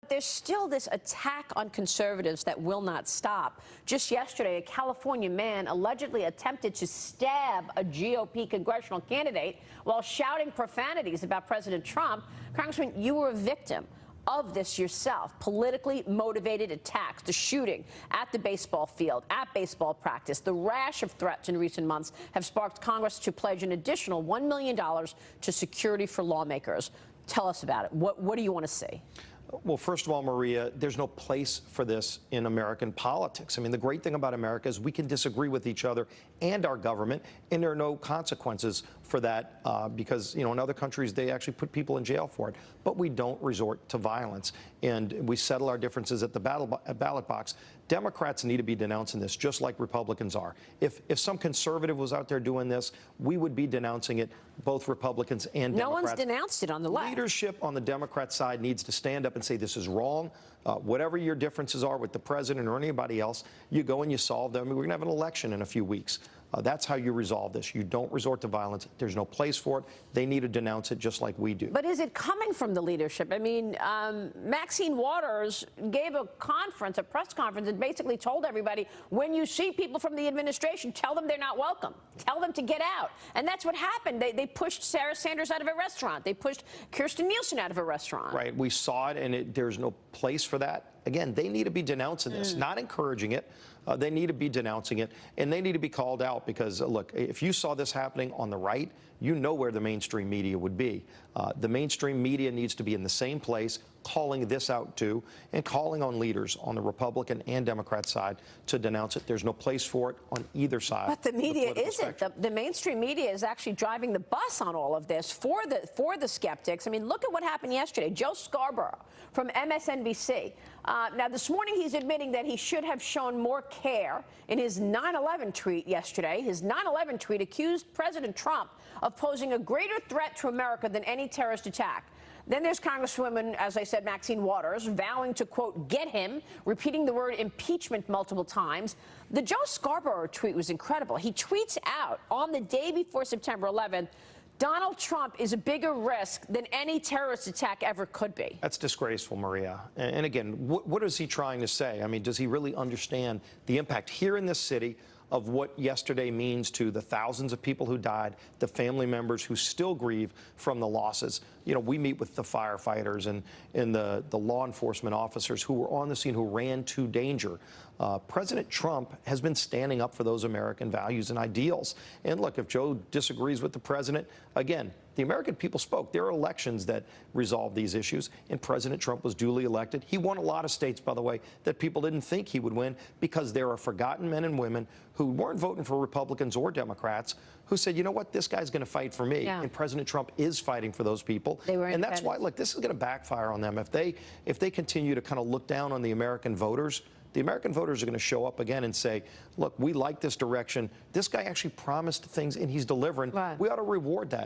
There's still this attack on conservatives that will not stop. Just yesterday, a California man allegedly attempted to stab a GOP congressional candidate while shouting profanities about President Trump. Congressman, you were a victim of this yourself. Politically motivated attacks, the shooting at the baseball field, at baseball practice, the rash of threats in recent months have sparked Congress to pledge an additional $1 million to security for lawmakers. Tell us about it. What do you want to see? Well, first of all, Maria, there's no place for this in American politics. I mean, the great thing about America is we can disagree with each other and our government, and there are no consequences for that because, you know, in other countries, they actually put people in jail for it. But we don't resort to violence, and we settle our differences at the ballot box. Democrats need to be denouncing this, just like Republicans are. If some conservative was out there doing this, we would be denouncing it, both Republicans and Democrats. No one's denounced it on the left. Leadership on the Democrat side needs to stand up and say this is wrong. Whatever your differences are with the president or anybody else, you go and you solve them. We're going to have an election in a few weeks. That's how you resolve this. You don't resort to violence. There's no place for it. They need to denounce it just like we do. But is it coming from the leadership? I mean, Maxine Waters gave a press conference, and basically told everybody, when you see people from the administration, tell them they're not welcome. Tell them to get out. And that's what happened. They pushed Sarah Sanders out of a restaurant. They pushed Kirstjen Nielsen out of a restaurant. Right. We saw it, and there's no place for that. Again, they need to be denouncing this, not encouraging it. They need to be denouncing it, and they need to be called out because, look, if you saw this happening on the right, you know where the mainstream media would be. The mainstream media needs to be in the same place, calling this out too, and calling on leaders on the Republican and Democrat side to denounce it. There's no place for it on either side. But the media isn't. The mainstream media is actually driving the bus on all of this for the skeptics. I mean, look at what happened yesterday. Joe Scarborough from MSNBC. Now, this morning he's admitting that he should have shown more care in his 9/11 tweet yesterday. His 9/11 tweet accused President Trump of posing a greater threat to America than any terrorist attack. Then there's Congresswoman, as I said, Maxine Waters, vowing to, quote, get him, repeating the word impeachment multiple times. The Joe Scarborough tweet was incredible. He tweets out on the day before September 11th, Donald Trump is a bigger risk than any terrorist attack ever could be. That's disgraceful, Maria. And again, what is he trying to say? I mean, does he really understand the impact here in this city of what yesterday means to the thousands of people who died, the family members who still grieve from the losses? You know, we meet with the firefighters and the law enforcement officers who were on the scene, who ran to danger. President Trump has been standing up for those American values and ideals. And look, if Joe disagrees with the president, again, the American people spoke. There are elections that resolve these issues, and President Trump was duly elected. He won a lot of states, by the way, that people didn't think he would win because there are forgotten men and women who weren't voting for Republicans or Democrats who said, you know what, this guy's going to fight for me. Yeah. And President Trump is fighting for those people. And that's why, look, this is going to backfire on them. If they continue to kind of look down on the American voters are going to show up again and say, look, we like this direction. This guy actually promised things, and he's delivering. Right. We ought to reward that.